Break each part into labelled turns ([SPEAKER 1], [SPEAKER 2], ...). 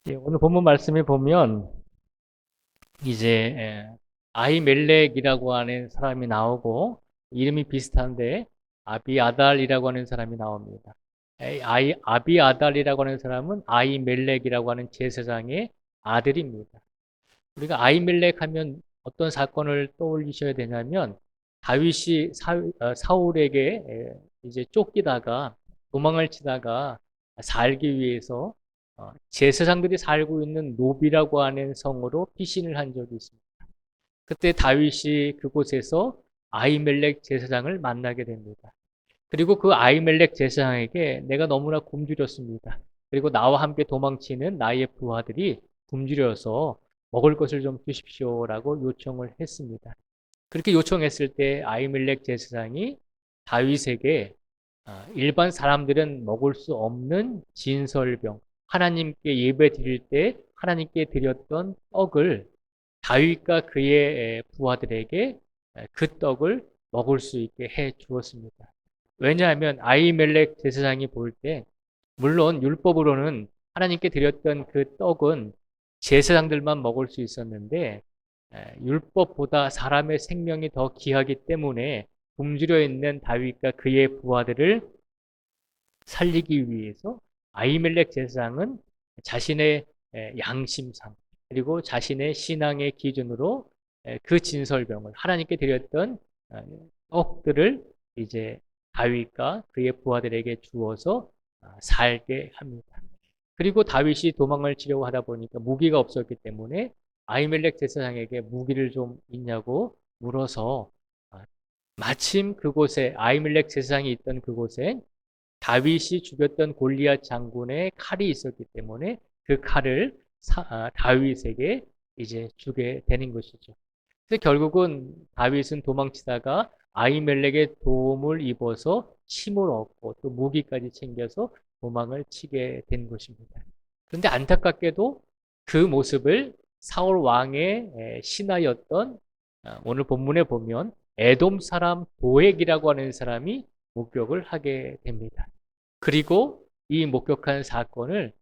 [SPEAKER 1] 예, 오늘 본문 말씀에 보면 이제 아히멜렉이라고 하는 사람이 나오고 이름이 비슷한데 아비아달이라고 하는 사람이 나옵니다. 아비아달이라고 하는 사람은 아히멜렉이라고 하는 제사장의 아들입니다. 우리가 아히멜렉 하면 어떤 사건을 떠올리셔야 되냐면 다윗이 사울에게 이제 쫓기다가 도망을 치다가 살기 위해서 제사장들이 살고 있는 노비라고 하는 성으로 피신을 한 적이 있습니다. 그때 다윗이 그곳에서 아히멜렉 제사장을 만나게 됩니다. 그리고 그 아히멜렉 제사장에게 내가 너무나 굶주렸습니다. 그리고 나와 함께 도망치는 나의 부하들이 굶주려서 먹을 것을 좀 주십시오라고 요청을 했습니다. 그렇게 요청했을 때 아히멜렉 제사장이 다윗에게 일반 사람들은 먹을 수 없는 진설병, 하나님께 예배 드릴 때 하나님께 드렸던 떡을 다윗과 그의 부하들에게 그 떡을 먹을 수 있게 해 주었습니다. 왜냐하면 아히멜렉 제사장이 볼 때 물론 율법으로는 하나님께 드렸던 그 떡은 제사장들만 먹을 수 있었는데 율법보다 사람의 생명이 더 귀하기 때문에 굶주려 있는 다윗과 그의 부하들을 살리기 위해서 아히멜렉 제사장은 자신의 양심상 그리고 자신의 신앙의 기준으로 그 진설병을 하나님께 드렸던 떡들을 이제 다윗과 그의 부하들에게 주어서 살게 합니다. 그리고 다윗이 도망을 치려고 하다 보니까 무기가 없었기 때문에 아히멜렉 제사장에게 무기를 좀 있냐고 물어서 마침 그곳에 아히멜렉 제사장이 있던 그곳에 다윗이 죽였던 골리앗 장군의 칼이 있었기 때문에 그 칼을 다윗에게 이제 주게 되는 것이죠. 그래서 결국은 다윗은 도망치다가 아히멜렉의 도움을 입어서 침을 얻고 또 무기까지 챙겨서 도망을 치게 된 것입니다. 그런데 안타깝게도 그 모습을 사울 왕의 신하였던 오늘 본문에 보면 에돔 사람 도액이라고 하는 사람이 목격을 하게 됩니다. 그리고 이 목격한 사건을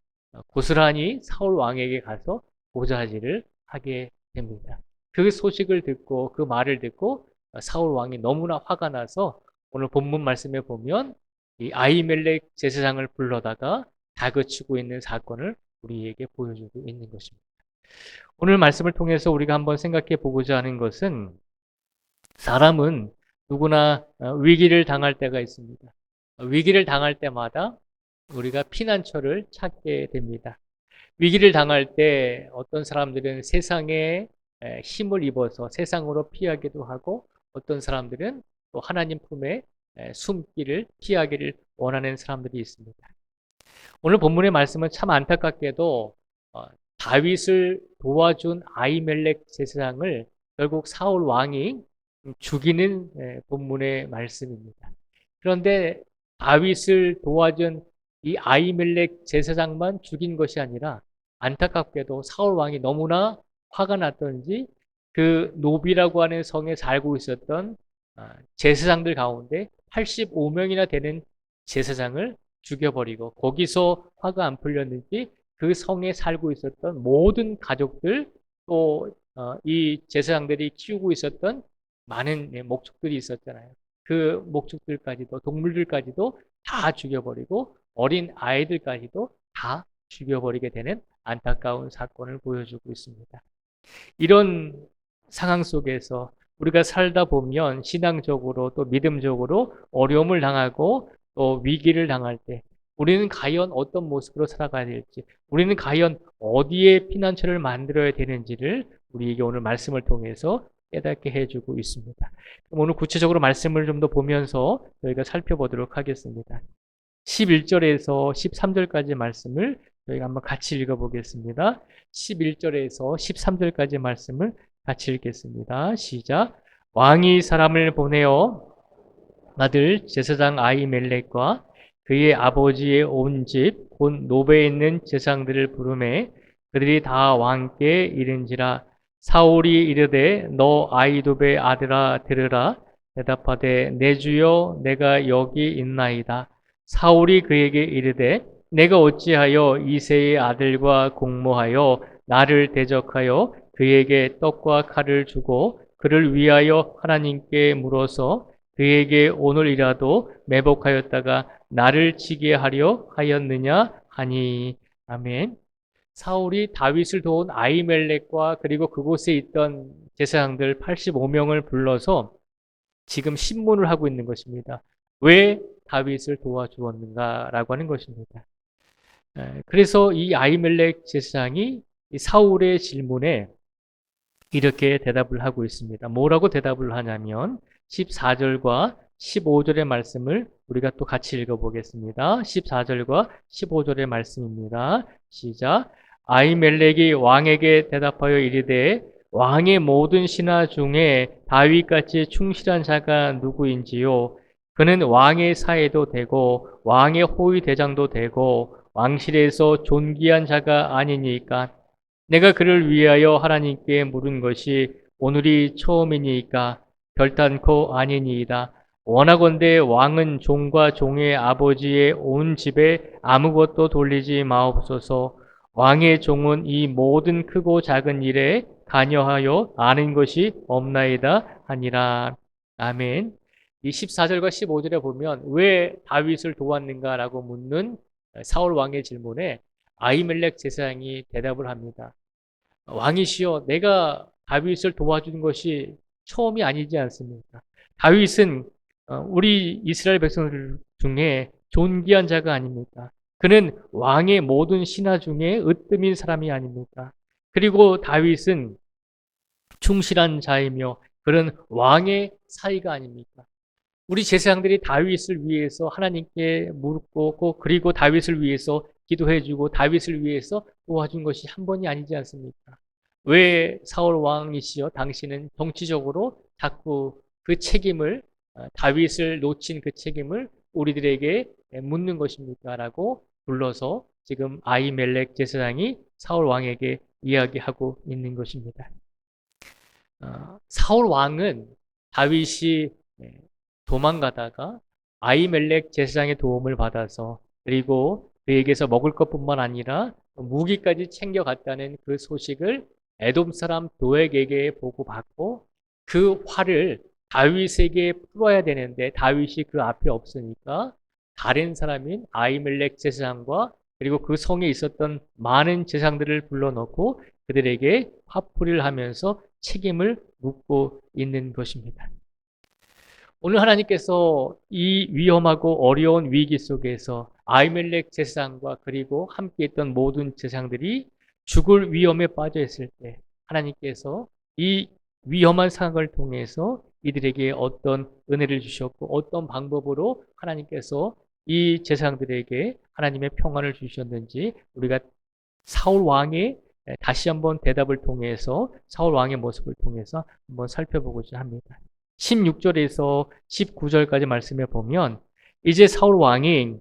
[SPEAKER 1] 고스란히 사울 왕에게 가서 보좌질을 하게 됩니다. 그 소식을 듣고 그 말을 듣고 사울 왕이 너무나 화가 나서 오늘 본문 말씀에 보면 이 아히멜렉 제사장을 불러다가 다그치고 있는 사건을 우리에게 보여주고 있는 것입니다. 오늘 말씀을 통해서 우리가 한번 생각해 보고자 하는 것은 사람은 누구나 위기를 당할 때가 있습니다. 위기를 당할 때마다 우리가 피난처를 찾게 됩니다. 위기를 당할 때 어떤 사람들은 세상에 힘을 입어서 세상으로 피하기도 하고 어떤 사람들은 또 하나님 품에 숨기를 피하기를 원하는 사람들이 있습니다. 오늘 본문의 말씀은 참 안타깝게도 다윗을 도와준 아히멜렉 제사장을 결국 사울 왕이 죽이는 본문의 말씀입니다. 그런데 다윗을 도와준 이 아히멜렉 제사장만 죽인 것이 아니라 안타깝게도 사울 왕이 너무나 화가 났던지 그 노비라고 하는 성에 살고 있었던 제사장들 가운데 85명이나 되는 제사장을 죽여버리고 거기서 화가 안 풀렸는지 그 성에 살고 있었던 모든 가족들 또 이 제사장들이 키우고 있었던 많은 목축들이 있었잖아요. 그 목축들까지도 동물들까지도 다 죽여버리고 어린 아이들까지도 다 죽여버리게 되는 안타까운 사건을 보여주고 있습니다. 이런 상황 속에서 우리가 살다 보면 신앙적으로 또 믿음적으로 어려움을 당하고 또 위기를 당할 때 우리는 과연 어떤 모습으로 살아가야 될지, 우리는 과연 어디에 피난처를 만들어야 되는지를 우리에게 오늘 말씀을 통해서 깨닫게 해주고 있습니다. 그럼 오늘 구체적으로 말씀을 좀 더 보면서 저희가 살펴보도록 하겠습니다. 11절에서 13절까지 말씀을 저희가 한번 같이 읽어보겠습니다. 11절에서 13절까지 말씀을 같이 읽겠습니다. 시작. 왕이 사람을 보내어 아들 제사장 아히멜렉과 그의 아버지의 온 집, 곧 노베에 있는 제사장들을 부르매 그들이 다 왕께 이른지라. 사울이 이르되 너 아히도베 아들아 들으라. 대답하되 내 주여 내가 여기 있나이다. 사울이 그에게 이르되 내가 어찌하여 이새의 아들과 공모하여 나를 대적하여 그에게 떡과 칼을 주고 그를 위하여 하나님께 물어서 그에게 오늘이라도 매복하였다가 나를 치게 하려 하였느냐 하니. 아멘. 사울이 다윗을 도운 아히멜렉과 그리고 그곳에 있던 제사장들 85명을 불러서 지금 신문을 하고 있는 것입니다. 왜 다윗을 도와주었는가라고 하는 것입니다. 그래서 이 아히멜렉 제사장이 사울의 질문에 이렇게 대답을 하고 있습니다. 뭐라고 대답을 하냐면 14절과 15절의 말씀을 우리가 또 같이 읽어보겠습니다. 14절과 15절의 말씀입니다. 시작. 아히멜렉이 왕에게 대답하여 이르되 왕의 모든 신하 중에 다윗같이 충실한 자가 누구인지요? 그는 왕의 사해도 되고 왕의 호위 대장도 되고 왕실에서 존귀한 자가 아니니까. 내가 그를 위하여 하나님께 물은 것이 오늘이 처음이니까 결단코 아니니이다. 원하건대 왕은 종과 종의 아버지의 온 집에 아무것도 돌리지 마옵소서. 왕의 종은 이 모든 크고 작은 일에 관여하여 아는 것이 없나이다 하니라. 아멘. 이 14절과 15절에 보면 왜 다윗을 도왔는가라고 묻는 사울 왕의 질문에 아히멜렉 제사장이 대답을 합니다. 왕이시여, 내가 다윗을 도와준 것이 처음이 아니지 않습니까? 다윗은 우리 이스라엘 백성들 중에 존귀한 자가 아닙니까? 그는 왕의 모든 신하 중에 으뜸인 사람이 아닙니까? 그리고 다윗은 충실한 자이며 그런 왕의 사위가 아닙니까? 우리 제사장들이 다윗을 위해서 하나님께 묻고 그리고 다윗을 위해서 기도해주고 다윗을 위해서 도와준 것이 한 번이 아니지 않습니까? 왜 사울 왕이시여 당신은 정치적으로 자꾸 그 책임을 다윗을 놓친 그 책임을 우리들에게 묻는 것입니까? 라고 불러서 지금 아히멜렉 제사장이 사울 왕에게 이야기하고 있는 것입니다. 사울 왕은 다윗이 도망가다가 아히멜렉 제사장의 도움을 받아서 그리고 그에게서 먹을 것뿐만 아니라 무기까지 챙겨갔다는 그 소식을 에돔 사람 도액에게 보고받고 그 화를 다윗에게 풀어야 되는데 다윗이 그 앞에 없으니까 다른 사람인 아히멜렉 제사장과 그리고 그 성에 있었던 많은 제사장들을 불러놓고 그들에게 화풀이를 하면서 책임을 묻고 있는 것입니다. 오늘 하나님께서 이 위험하고 어려운 위기 속에서 아히멜렉 제사장과 그리고 함께 있던 모든 제사장들이 죽을 위험에 빠져 있을 때 하나님께서 이 위험한 상황을 통해서 이들에게 어떤 은혜를 주셨고 어떤 방법으로 하나님께서 이 제사장들에게 하나님의 평안을 주셨는지 우리가 사울 왕의 다시 한번 대답을 통해서 사울 왕의 모습을 통해서 한번 살펴보고자 합니다. 16절에서 19절까지 말씀해 보면 이제 사울 왕이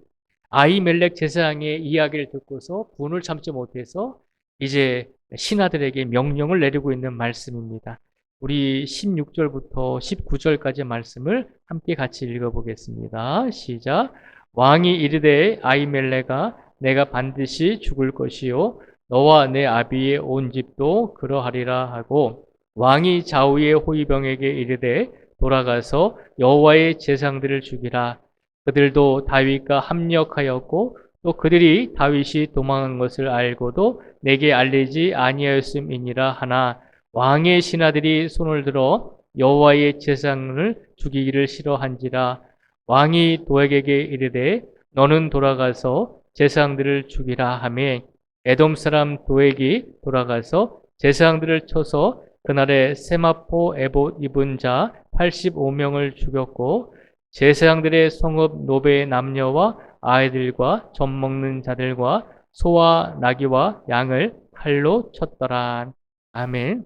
[SPEAKER 1] 아히멜렉 제사장의 이야기를 듣고서 분을 참지 못해서 이제 신하들에게 명령을 내리고 있는 말씀입니다. 우리 16절부터 19절까지 말씀을 함께 같이 읽어보겠습니다. 시작. 왕이 이르되 아히멜렉아 내가 반드시 죽을 것이요 너와 내 아비의 온 집도 그러하리라 하고 왕이 좌우의 호위병에게 이르되 돌아가서 여호와의 제사장들을 죽이라. 그들도 다윗과 합력하였고 또 그들이 다윗이 도망한 것을 알고도 내게 알리지 아니하였음이니라 하나 왕의 신하들이 손을 들어 여호와의 제사장을 죽이기를 싫어한지라. 왕이 도액에게 이르되 너는 돌아가서 제사장들을 죽이라 하매 에돔 사람 도액이 돌아가서 제사장들을 쳐서 그날에 세마포 에봇 입은 자 85명을 죽였고 제사장들의 성읍 노베의 남녀와 아이들과 젖 먹는 자들과 소와 나귀와 양을 칼로 쳤더라. 아멘.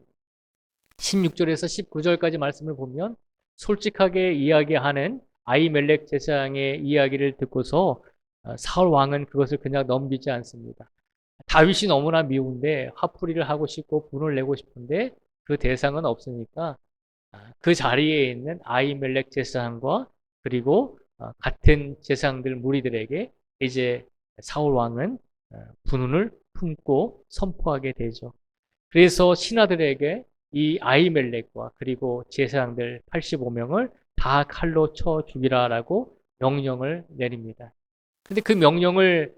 [SPEAKER 1] 16절에서 19절까지 말씀을 보면 솔직하게 이야기하는 아히멜렉 제사장의 이야기를 듣고서 사울 왕은 그것을 그냥 넘기지 않습니다. 다윗이 너무나 미운데 화풀이를 하고 싶고 분을 내고 싶은데 그 대상은 없으니까 그 자리에 있는 아히멜렉 제사장과 그리고 같은 제사장들 무리들에게 이제 사울 왕은 분운을 품고 선포하게 되죠. 그래서 신하들에게 이 아히멜렉과 그리고 제사장들 85명을 다 칼로 쳐 죽이라라고 명령을 내립니다. 근데 그 명령을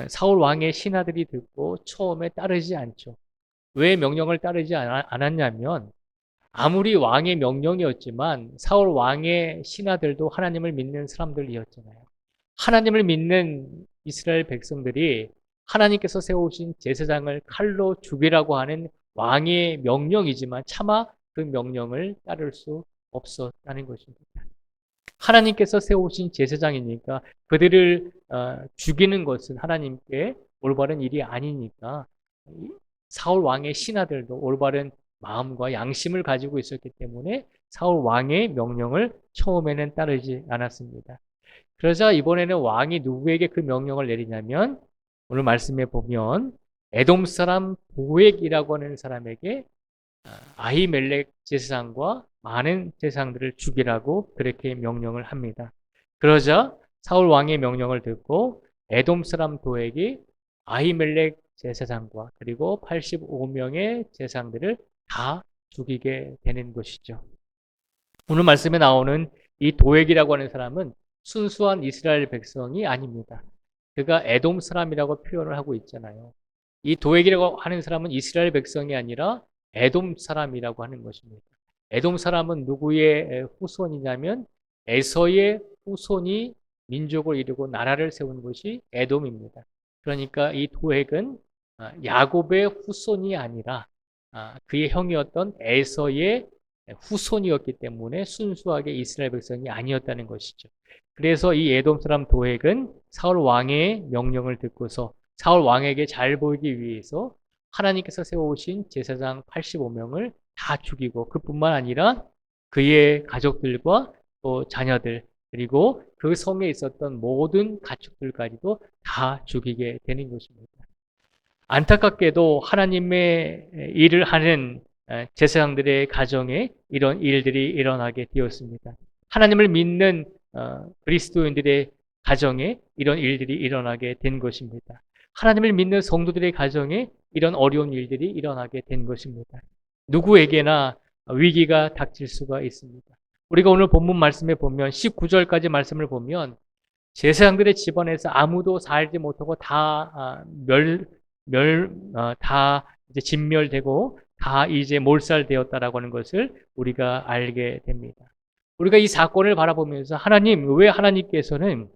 [SPEAKER 1] 사울 왕의 신하들이 듣고 처음에 따르지 않죠. 왜 명령을 따르지 않았냐면 아무리 왕의 명령이었지만 사울 왕의 신하들도 하나님을 믿는 사람들이었잖아요. 하나님을 믿는 이스라엘 백성들이 하나님께서 세우신 제사장을 칼로 죽이라고 하는 왕의 명령이지만 차마 그 명령을 따를 수 없었다는 것입니다. 하나님께서 세우신 제사장이니까 그들을 죽이는 것은 하나님께 올바른 일이 아니니까 사울 왕의 신하들도 올바른 마음과 양심을 가지고 있었기 때문에 사울 왕의 명령을 처음에는 따르지 않았습니다. 그러자 이번에는 왕이 누구에게 그 명령을 내리냐면 오늘 말씀에 보면 에돔 사람 도액이라고 하는 사람에게 아히멜렉 제사장과 많은 제사장들을 죽이라고 그렇게 명령을 합니다. 그러자 사울 왕의 명령을 듣고 에돔 사람 도액이 아히멜렉 제사장과 그리고 85명의 제사장들을 다 죽이게 되는 것이죠. 오늘 말씀에 나오는 이 도액이라고 하는 사람은 순수한 이스라엘 백성이 아닙니다. 그가 에돔 사람이라고 표현을 하고 있잖아요. 이 도액이라고 하는 사람은 이스라엘 백성이 아니라 에돔 사람이라고 하는 것입니다. 에돔 사람은 누구의 후손이냐면 에서의 후손이 민족을 이루고 나라를 세운 것이 에돔입니다. 그러니까 이 도액은 야곱의 후손이 아니라 그의 형이었던 에서의 후손이었기 때문에 순수하게 이스라엘 백성이 아니었다는 것이죠. 그래서 이 에돔 사람 도액은 사울 왕의 명령을 듣고서 사울 왕에게 잘 보이기 위해서 하나님께서 세우신 제사장 85명을 다 죽이고 그뿐만 아니라 그의 가족들과 또 자녀들 그리고 그 성에 있었던 모든 가축들까지도 다 죽이게 되는 것입니다. 안타깝게도 하나님의 일을 하는 제사장들의 가정에 이런 일들이 일어나게 되었습니다. 하나님을 믿는 그리스도인들의 가정에 이런 일들이 일어나게 된 것입니다. 하나님을 믿는 성도들의 가정에 이런 어려운 일들이 일어나게 된 것입니다. 누구에게나 위기가 닥칠 수가 있습니다. 우리가 오늘 본문 말씀에 보면 19절까지 말씀을 보면 제사장들의 집안에서 아무도 살지 못하고 다 이제 진멸되고 다 이제 몰살되었다라고 하는 것을 우리가 알게 됩니다. 우리가 이 사건을 바라보면서 하나님, 왜 하나님께서는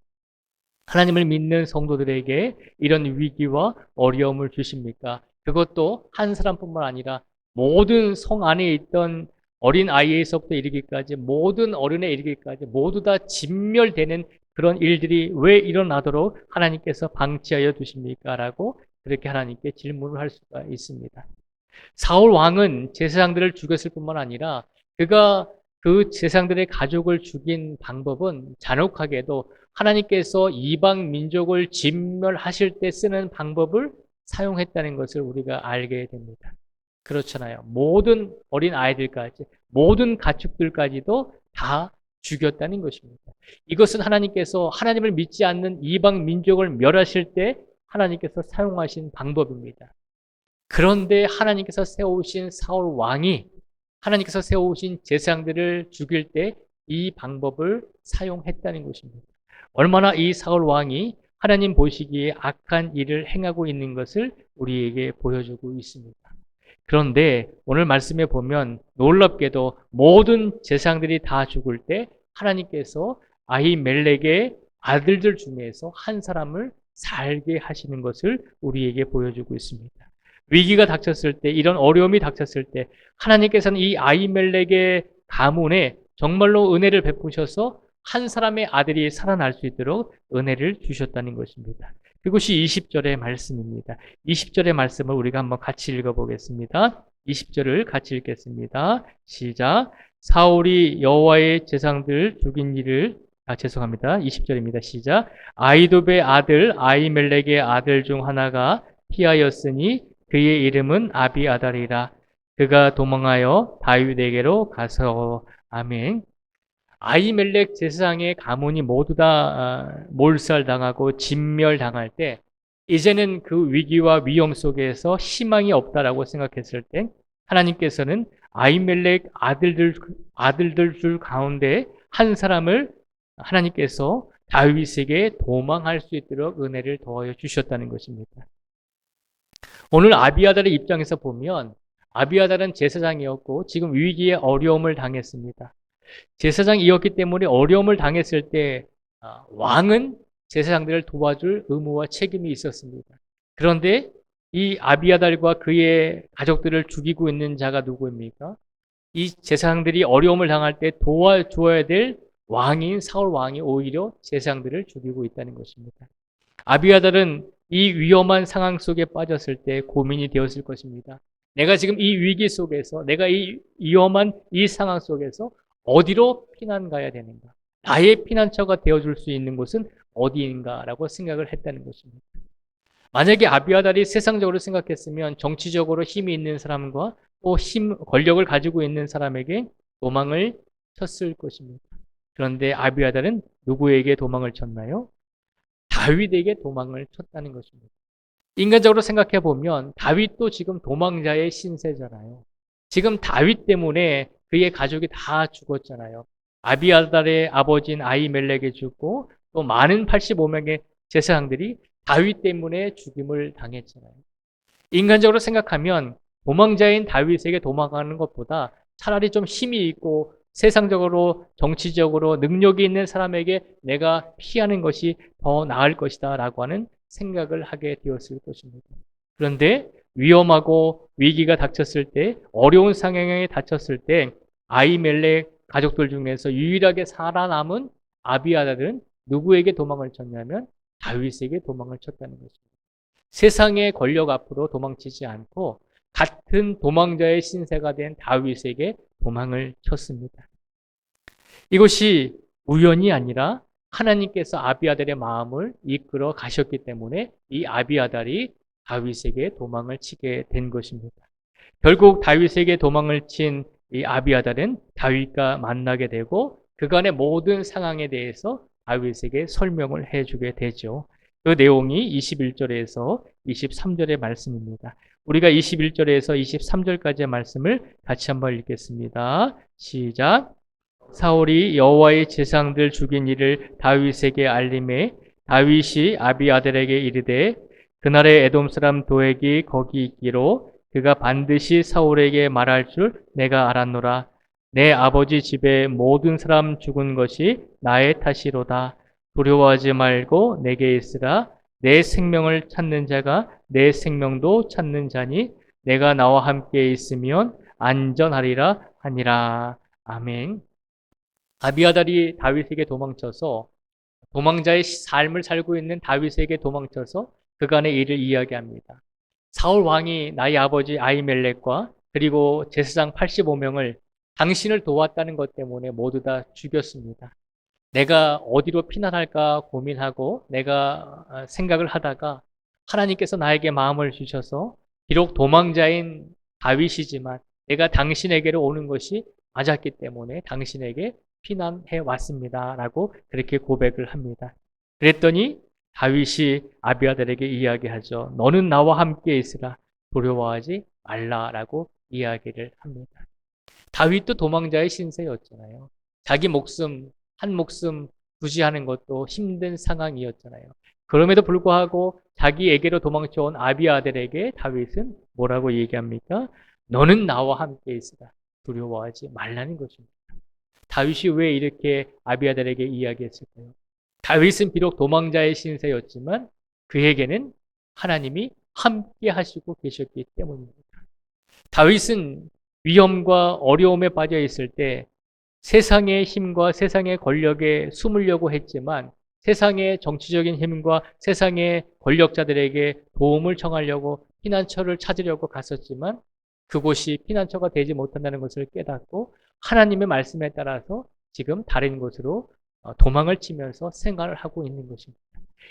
[SPEAKER 1] 하나님을 믿는 성도들에게 이런 위기와 어려움을 주십니까? 그것도 한 사람뿐만 아니라 모든 성 안에 있던 어린 아이에서부터 이르기까지 모든 어른에 이르기까지 모두 다 진멸되는 그런 일들이 왜 일어나도록 하나님께서 방치하여 두십니까? 라고 그렇게 하나님께 질문을 할 수가 있습니다. 사울 왕은 제사장들을 죽였을 뿐만 아니라 그가 그 제사장들의 가족을 죽인 방법은 잔혹하게도 하나님께서 이방 민족을 진멸하실 때 쓰는 방법을 사용했다는 것을 우리가 알게 됩니다. 그렇잖아요. 모든 어린 아이들까지, 모든 가축들까지도 다 죽였다는 것입니다. 이것은 하나님께서 하나님을 믿지 않는 이방 민족을 멸하실 때 하나님께서 사용하신 방법입니다. 그런데 하나님께서 세우신 사울 왕이 하나님께서 세우신 제사장들을 죽일 때 이 방법을 사용했다는 것입니다. 얼마나 이 사울 왕이 하나님 보시기에 악한 일을 행하고 있는 것을 우리에게 보여주고 있습니다. 그런데 오늘 말씀에 보면 놀랍게도 모든 제사장들이 다 죽을 때 하나님께서 아히멜렉의 아들들 중에서 한 사람을 살게 하시는 것을 우리에게 보여주고 있습니다. 위기가 닥쳤을 때, 이런 어려움이 닥쳤을 때 하나님께서는 이 아히멜렉의 가문에 정말로 은혜를 베푸셔서 한 사람의 아들이 살아날 수 있도록 은혜를 주셨다는 것입니다. 그것이 20절의 말씀입니다. 20절의 말씀을 우리가 한번 같이 읽어보겠습니다. 20절을 같이 읽겠습니다. 시작. 사울이 여호와의 제사장들 죽인 일을 죄송합니다. 20절입니다. 시작. 아히도베의 아들 아히멜렉의 아들 중 하나가 피하였으니 그의 이름은 아비아달이라. 그가 도망하여 다윗에게로 가서 아멘. 아히멜렉 제사장의 가문이 모두 다 몰살당하고 진멸당할 때 이제는 그 위기와 위험 속에서 희망이 없다라고 생각했을 때 하나님께서는 아히멜렉 아들들 중 가운데 한 사람을 하나님께서 다윗에게 도망할 수 있도록 은혜를 더하여 주셨다는 것입니다. 오늘 아비아달의 입장에서 보면 아비아달은 제사장이었고 지금 위기에 어려움을 당했습니다. 제사장이었기 때문에 어려움을 당했을 때 왕은 제사장들을 도와줄 의무와 책임이 있었습니다. 그런데 이 아비아달과 그의 가족들을 죽이고 있는 자가 누구입니까? 이 제사장들이 어려움을 당할 때 도와줘야 될 왕인 사울 왕이 오히려 제사장들을 죽이고 있다는 것입니다. 아비아달은 이 위험한 상황 속에 빠졌을 때 고민이 되었을 것입니다. 내가 지금 이 위기 속에서, 내가 이 위험한 이 상황 속에서 어디로 피난 가야 되는가? 나의 피난처가 되어줄 수 있는 곳은 어디인가라고 생각을 했다는 것입니다. 만약에 아비아달이 세상적으로 생각했으면 정치적으로 힘이 있는 사람과 또 권력을 가지고 있는 사람에게 도망을 쳤을 것입니다. 그런데 아비아달은 누구에게 도망을 쳤나요? 다윗에게 도망을 쳤다는 것입니다. 인간적으로 생각해 보면 다윗도 지금 도망자의 신세잖아요. 지금 다윗 때문에 그의 가족이 다 죽었잖아요. 아비아달의 아버지인 아히멜렉이 죽고 또 많은 85명의 제사장들이 다윗 때문에 죽임을 당했잖아요. 인간적으로 생각하면 도망자인 다윗에게 도망가는 것보다 차라리 좀 힘이 있고 세상적으로 정치적으로 능력이 있는 사람에게 내가 피하는 것이 더 나을 것이다 라고 하는 생각을 하게 되었을 것입니다. 그런데 위험하고 위기가 닥쳤을 때 어려운 상황에 닥쳤을 때 아히멜렉 가족들 중에서 유일하게 살아남은 아비아달은 누구에게 도망을 쳤냐면 다윗에게 도망을 쳤다는 것입니다. 세상의 권력 앞으로 도망치지 않고 같은 도망자의 신세가 된 다윗에게 도망을 쳤습니다. 이것이 우연이 아니라 하나님께서 아비아달의 마음을 이끌어 가셨기 때문에 이 아비아달이 다윗에게 도망을 치게 된 것입니다. 결국 다윗에게 도망을 친 이 아비아달은 다윗과 만나게 되고 그간의 모든 상황에 대해서 다윗에게 설명을 해주게 되죠. 그 내용이 21절에서 23절의 말씀입니다. 우리가 21절에서 23절까지의 말씀을 같이 한번 읽겠습니다. 시작. 사울이 여호와의 제사장들 죽인 일을 다윗에게 알림해 다윗이 아비아달에게 이르되 그날에 에돔 사람 도액이 거기 있기로 그가 반드시 사울에게 말할 줄 내가 알았노라. 내 아버지 집에 모든 사람 죽은 것이 나의 탓이로다. 두려워하지 말고 내게 있으라. 내 생명을 찾는 자가 내 생명도 찾는 자니 내가 나와 함께 있으면 안전하리라 하니라. 아멘. 아비아달이 다윗에게 도망쳐서 도망자의 삶을 살고 있는 다윗에게 도망쳐서 그간의 일을 이야기합니다. 사울 왕이 나의 아버지 아히멜렉과 그리고 제사장 85명을 당신을 도왔다는 것 때문에 모두 다 죽였습니다. 내가 어디로 피난할까 고민하고 내가 생각을 하다가 하나님께서 나에게 마음을 주셔서 비록 도망자인 다윗이지만 내가 당신에게로 오는 것이 맞았기 때문에 당신에게 피난해 왔습니다. 라고 그렇게 고백을 합니다. 그랬더니 다윗이 아비아달에게 이야기하죠. 너는 나와 함께 있으라. 두려워하지 말라라고 이야기를 합니다. 다윗도 도망자의 신세였잖아요. 자기 목숨, 한 목숨 구지하는 것도 힘든 상황이었잖아요. 그럼에도 불구하고 자기에게로 도망쳐온 아비아달에게 다윗은 뭐라고 얘기합니까? 너는 나와 함께 있으라. 두려워하지 말라는 것입니다. 다윗이 왜 이렇게 아비아달에게 이야기했을까요? 다윗은 비록 도망자의 신세였지만 그에게는 하나님이 함께 하시고 계셨기 때문입니다. 다윗은 위험과 어려움에 빠져 있을 때 세상의 힘과 세상의 권력에 숨으려고 했지만 세상의 정치적인 힘과 세상의 권력자들에게 도움을 청하려고 피난처를 찾으려고 갔었지만 그곳이 피난처가 되지 못한다는 것을 깨닫고 하나님의 말씀에 따라서 지금 다른 곳으로 도망을 치면서 생활을 하고 있는 것입니다.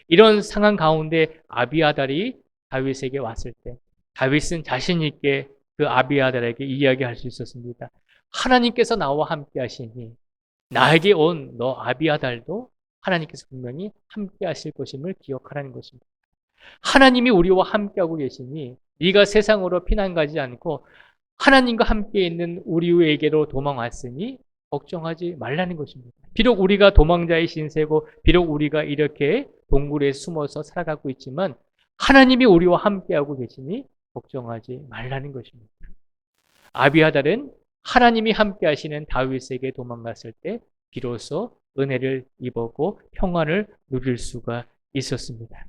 [SPEAKER 1] 이런 상황 가운데 아비아달이 다윗에게 왔을 때 다윗은 자신 있게 그 아비아달에게 이야기할 수 있었습니다. 하나님께서 나와 함께 하시니 나에게 온 너 아비아달도 하나님께서 분명히 함께 하실 것임을 기억하라는 것입니다. 하나님이 우리와 함께하고 계시니 네가 세상으로 피난 가지 않고 하나님과 함께 있는 우리에게로 도망왔으니 걱정하지 말라는 것입니다. 비록 우리가 도망자의 신세고 비록 우리가 이렇게 동굴에 숨어서 살아가고 있지만 하나님이 우리와 함께하고 계시니 걱정하지 말라는 것입니다. 아비아달은 하나님이 함께 하시는 다윗에게 도망갔을 때 비로소 은혜를 입었고 평안을 누릴 수가 있었습니다.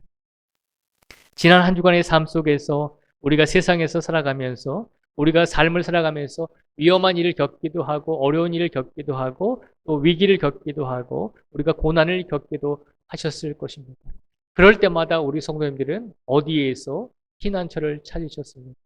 [SPEAKER 1] 지난 한 주간의 삶 속에서 우리가 세상에서 살아가면서 우리가 삶을 살아가면서 위험한 일을 겪기도 하고 어려운 일을 겪기도 하고 또 위기를 겪기도 하고 우리가 고난을 겪기도 하셨을 것입니다. 그럴 때마다 우리 성도님들은 어디에서 피난처를 찾으셨습니까?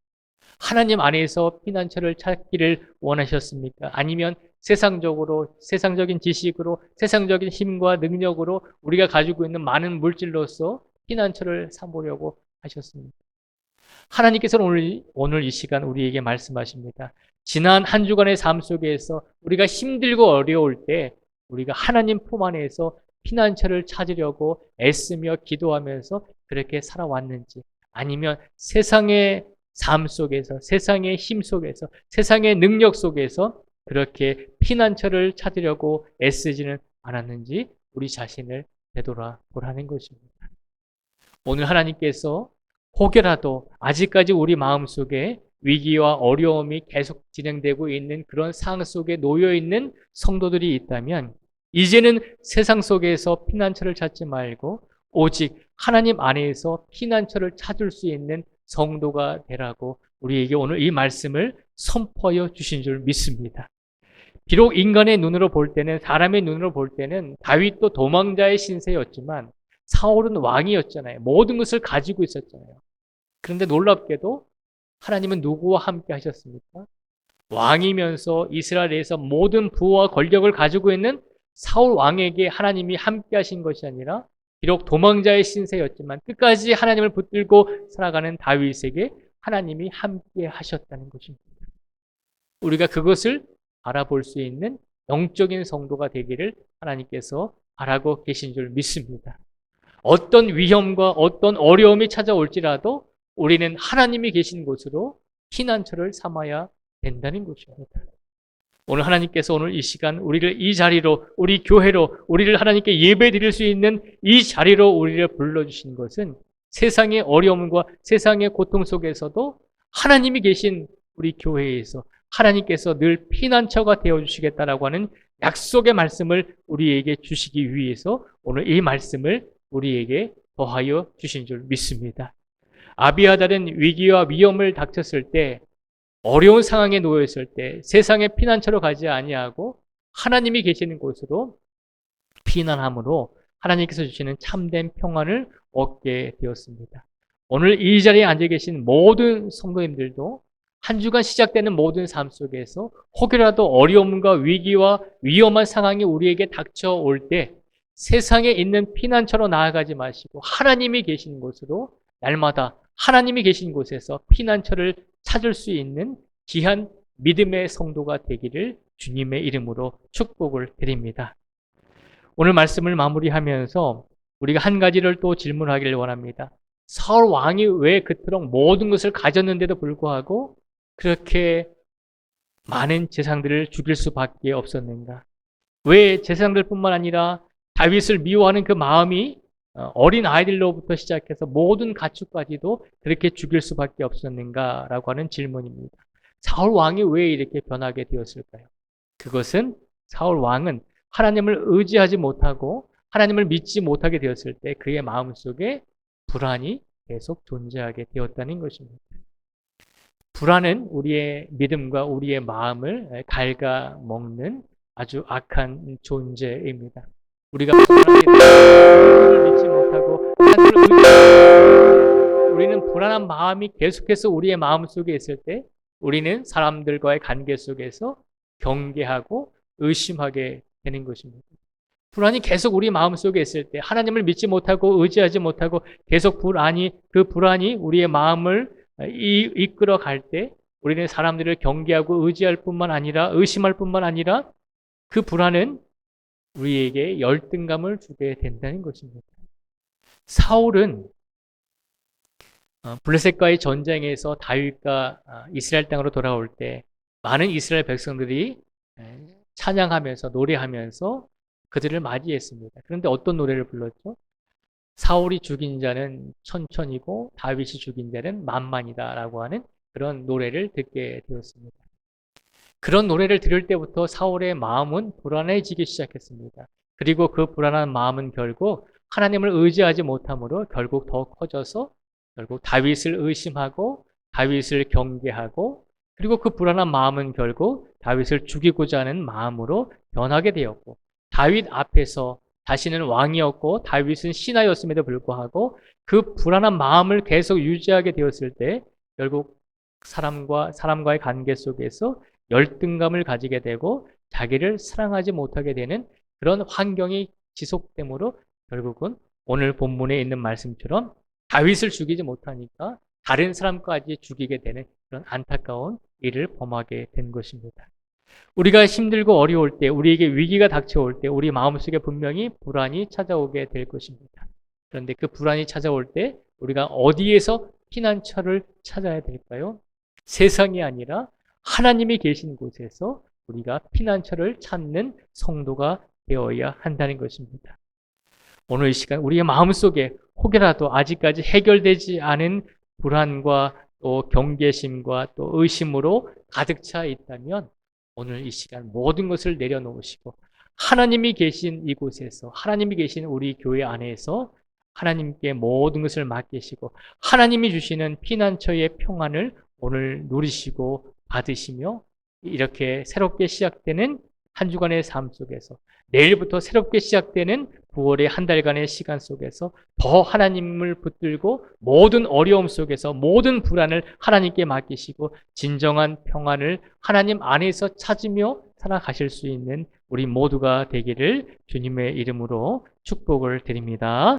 [SPEAKER 1] 하나님 안에서 피난처를 찾기를 원하셨습니까? 아니면 세상적인 지식으로 세상적인 힘과 능력으로 우리가 가지고 있는 많은 물질로서 피난처를 삼으려고 하셨습니다. 하나님께서는 오늘 이 시간 우리에게 말씀하십니다. 지난 한 주간의 삶 속에서 우리가 힘들고 어려울 때 우리가 하나님 품 안에서 피난처를 찾으려고 애쓰며 기도하면서 그렇게 살아왔는지 아니면 세상의 삶 속에서 세상의 힘 속에서 세상의 능력 속에서 그렇게 피난처를 찾으려고 애쓰지는 않았는지 우리 자신을 되돌아보라는 것입니다. 오늘 하나님께서 혹여라도 아직까지 우리 마음속에 위기와 어려움이 계속 진행되고 있는 그런 상황 속에 놓여 있는 성도들이 있다면 이제는 세상 속에서 피난처를 찾지 말고 오직 하나님 안에서 피난처를 찾을 수 있는 성도가 되라고 우리에게 오늘 이 말씀을 선포하여 주신 줄 믿습니다. 비록 인간의 눈으로 볼 때는 사람의 눈으로 볼 때는 다윗도 도망자의 신세였지만 사울은 왕이었잖아요. 모든 것을 가지고 있었잖아요. 그런데 놀랍게도 하나님은 누구와 함께 하셨습니까? 왕이면서 이스라엘에서 모든 부와 권력을 가지고 있는 사울 왕에게 하나님이 함께 하신 것이 아니라 비록 도망자의 신세였지만 끝까지 하나님을 붙들고 살아가는 다윗에게 하나님이 함께 하셨다는 것입니다. 우리가 그것을 알아볼 수 있는 영적인 성도가 되기를 하나님께서 바라고 계신 줄 믿습니다. 어떤 위험과 어떤 어려움이 찾아올지라도 우리는 하나님이 계신 곳으로 피난처를 삼아야 된다는 것입니다. 오늘 하나님께서 오늘 이 시간 우리를 이 자리로 우리 교회로 우리를 하나님께 예배 드릴 수 있는 이 자리로 우리를 불러주신 것은 세상의 어려움과 세상의 고통 속에서도 하나님이 계신 우리 교회에서 하나님께서 늘 피난처가 되어주시겠다라고 하는 약속의 말씀을 우리에게 주시기 위해서 오늘 이 말씀을 우리에게 더하여 주신 줄 믿습니다. 아비아달은 위기와 위험을 닥쳤을 때 어려운 상황에 놓여있을 때 세상에 피난처로 가지 아니하고 하나님이 계시는 곳으로 피난함으로 하나님께서 주시는 참된 평안을 얻게 되었습니다. 오늘 이 자리에 앉아 계신 모든 성도님들도 한 주간 시작되는 모든 삶 속에서 혹여라도 어려움과 위기와 위험한 상황이 우리에게 닥쳐올 때 세상에 있는 피난처로 나아가지 마시고 하나님이 계신 곳으로 날마다 하나님이 계신 곳에서 피난처를 찾을 수 있는 귀한 믿음의 성도가 되기를 주님의 이름으로 축복을 드립니다. 오늘 말씀을 마무리하면서 우리가 한 가지를 또 질문하기를 원합니다. 사울 왕이 왜 그토록 모든 것을 가졌는데도 불구하고 그렇게 많은 재상들을 죽일 수밖에 없었는가? 왜 재상들뿐만 아니라 다윗을 미워하는 그 마음이 어린 아이들로부터 시작해서 모든 가축까지도 그렇게 죽일 수밖에 없었는가라고 하는 질문입니다. 사울 왕이 왜 이렇게 변하게 되었을까요? 그것은 사울 왕은 하나님을 의지하지 못하고 하나님을 믿지 못하게 되었을 때 그의 마음속에 불안이 계속 존재하게 되었다는 것입니다. 불안은 우리의 믿음과 우리의 마음을 갉아먹는 아주 악한 존재입니다. 우리가 하나님을 믿지 못하고 우리는 불안한 마음이 계속해서 우리의 마음속에 있을 때 우리는 사람들과의 관계 속에서 경계하고 의심하게 되는 것입니다. 불안이 계속 우리 마음속에 있을 때 하나님을 믿지 못하고 의지하지 못하고 계속 그 불안이 우리의 마음을 이끌어 갈 때 우리는 사람들을 경계하고 의지할 뿐만 아니라 의심할 뿐만 아니라 그 불안은 우리에게 열등감을 주게 된다는 것입니다. 사울은 블레셋과의 전쟁에서 다윗과 이스라엘 땅으로 돌아올 때 많은 이스라엘 백성들이 찬양하면서 노래하면서 그들을 맞이했습니다. 그런데 어떤 노래를 불렀죠? 사울이 죽인 자는 천천이고 다윗이 죽인 자는 만만이다라고 하는 그런 노래를 듣게 되었습니다. 그런 노래를 들을 때부터 사울의 마음은 불안해지기 시작했습니다. 그리고 그 불안한 마음은 결국 하나님을 의지하지 못함으로 결국 더 커져서 결국 다윗을 의심하고 다윗을 경계하고 그리고 그 불안한 마음은 결국 다윗을 죽이고자 하는 마음으로 변하게 되었고 다윗 앞에서 자신은 왕이었고 다윗은 신하였음에도 불구하고 그 불안한 마음을 계속 유지하게 되었을 때 결국 사람과의 관계 속에서 열등감을 가지게 되고 자기를 사랑하지 못하게 되는 그런 환경이 지속되므로 결국은 오늘 본문에 있는 말씀처럼 다윗을 죽이지 못하니까 다른 사람까지 죽이게 되는 그런 안타까운 일을 범하게 된 것입니다. 우리가 힘들고 어려울 때, 우리에게 위기가 닥쳐올 때 우리 마음속에 분명히 불안이 찾아오게 될 것입니다. 그런데 그 불안이 찾아올 때 우리가 어디에서 피난처를 찾아야 될까요? 세상이 아니라 하나님이 계신 곳에서 우리가 피난처를 찾는 성도가 되어야 한다는 것입니다. 오늘 이 시간 우리의 마음속에 혹여라도 아직까지 해결되지 않은 불안과 또 경계심과 또 의심으로 가득 차 있다면 오늘 이 시간 모든 것을 내려놓으시고 하나님이 계신 이곳에서 하나님이 계신 우리 교회 안에서 하나님께 모든 것을 맡기시고 하나님이 주시는 피난처의 평안을 오늘 누리시고 받으시며 이렇게 새롭게 시작되는 한 주간의 삶 속에서 내일부터 새롭게 시작되는 9월의 한 달간의 시간 속에서 더 하나님을 붙들고 모든 어려움 속에서 모든 불안을 하나님께 맡기시고 진정한 평안을 하나님 안에서 찾으며 살아가실 수 있는 우리 모두가 되기를 주님의 이름으로 축복을 드립니다.